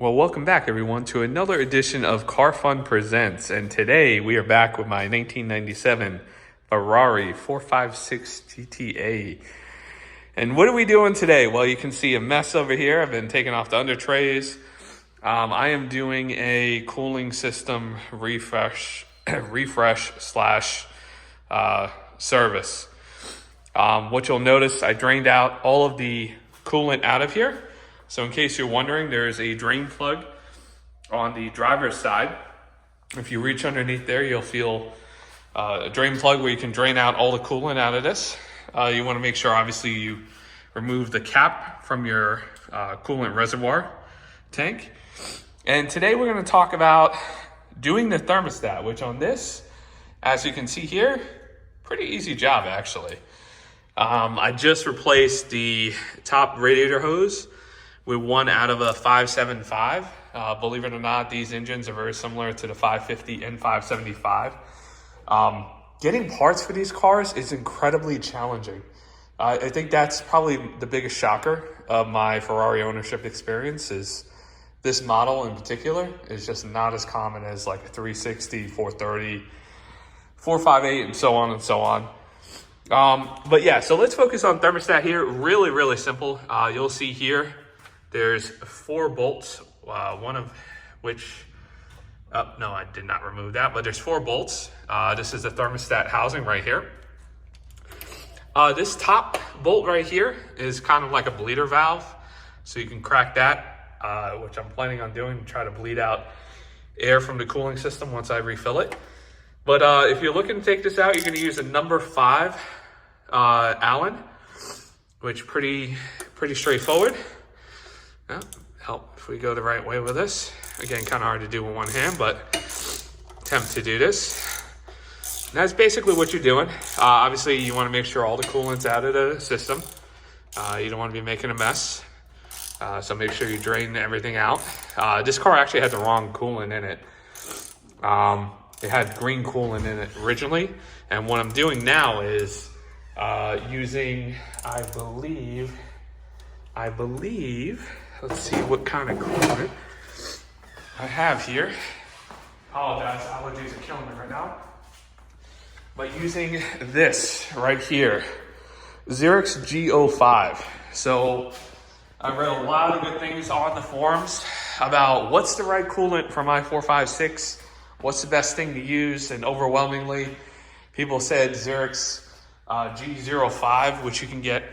Well, welcome back everyone to another edition of Car Fun Presents. And today we are back with my 1997 Ferrari 456 GTA. And what are we doing today? Well, you can see a mess over here. I've been taking off the under trays. I am doing a cooling system refresh slash service. What you'll notice, I drained out all of the coolant out of here. So in case you're wondering, there's a drain plug on the driver's side. If you reach underneath there, you'll feel a drain plug where you can drain out all the coolant out of this. You want to make sure, obviously, you remove the cap from your coolant reservoir tank. And today we're going to talk about doing the thermostat, which on this, as you can see here, pretty easy job actually. I just replaced the top radiator hose with one out of a 575. Believe it or not, these engines are very similar to the 550 and 575. Getting parts for these cars is incredibly challenging. I think that's probably the biggest shocker of my Ferrari ownership experience is this model in particular is just not as common as like a 360, 430, 458, and so on and so on. But yeah, so let's focus on thermostat here. Really, really simple. You'll see here, there's 4 bolts, one of which, no, I did not remove that, but there's 4 bolts. This is the thermostat housing right here. This top bolt right here is kind of like a bleeder valve. So you can crack that, which I'm planning on doing to try to bleed out air from the cooling system once I refill it. But if you're looking to take this out, you're gonna use a number 5 Allen, which pretty straightforward. Help if we go the right way with this. Again, kind of hard to do with one hand, but attempt to do this. And that's basically what you're doing. Obviously, you want to make sure all the coolant's out of the system. You don't want to be making a mess. So make sure you drain everything out. This car actually had the wrong coolant in it. It had green coolant in it originally. And what I'm doing now is using, I believe, let's see what kind of coolant I have here. Apologize, allergies are killing me right now. But using this right here, Xerix G05. So I read a lot of good things on the forums about what's the right coolant for my 456, what's the best thing to use, and overwhelmingly, people said Xerix G05, which you can get.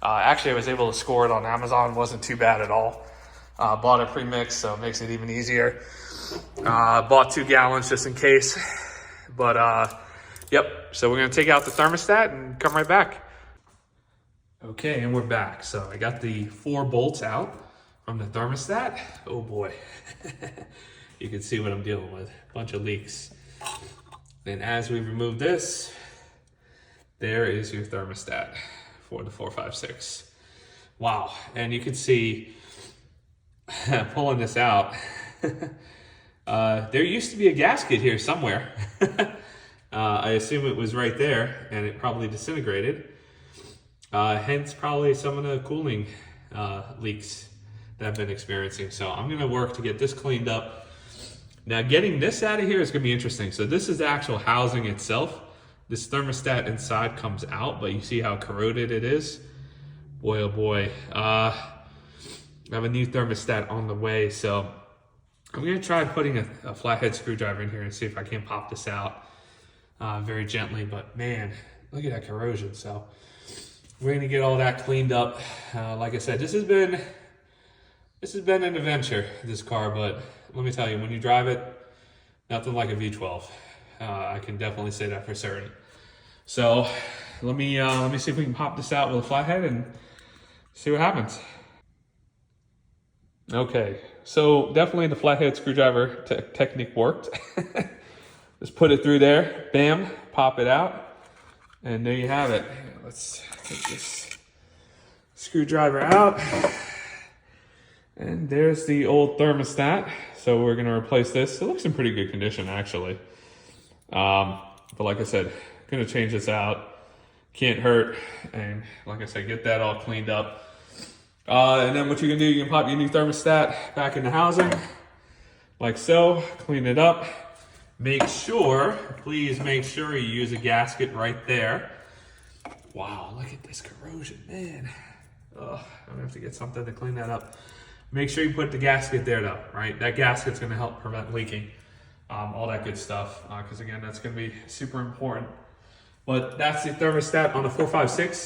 Actually, I was able to score it on Amazon. Wasn't too bad at all. Bought a premix, so it makes it even easier. Bought 2 gallons just in case. But yep, so we're gonna take out the thermostat and come right back. Okay, and we're back. So I got the 4 bolts out from the thermostat. Oh boy. You can see what I'm dealing with. A bunch of leaks. And as we remove this, there is your thermostat for the 456. Wow, and you can see, pulling this out, there used to be a gasket here somewhere. I assume it was right there, and it probably disintegrated. Hence probably some of the cooling leaks that I've been experiencing. So I'm gonna work to get this cleaned up. Now getting this out of here is gonna be interesting. So this is the actual housing itself. This thermostat inside comes out, but you see how corroded it is? Boy, oh boy. I have a new thermostat on the way, so I'm gonna try putting a flathead screwdriver in here and see if I can pop this out very gently, but man, look at that corrosion. So we're gonna get all that cleaned up. Like I said, this has been an adventure, this car, but let me tell you, when you drive it, nothing like a V12. I can definitely say that for certain. So let me see if we can pop this out with a flathead and see what happens. Okay, so definitely the flathead screwdriver technique worked. Just put it through there, bam, pop it out, and there you have it. Let's take this screwdriver out. And there's the old thermostat. So we're gonna replace this. It looks in pretty good condition actually. But like I said, gonna change this out. Can't hurt. And like I said, get that all cleaned up. And then what you're gonna do, you can pop your new thermostat back in the housing, like so, clean it up. Make sure, please make sure you use a gasket right there. Wow, look at this corrosion, man. Oh, I'm gonna have to get something to clean that up. Make sure you put the gasket there though, right? That gasket's gonna help prevent leaking, all that good stuff. Because again, that's gonna be super important. But that's the thermostat on the 456.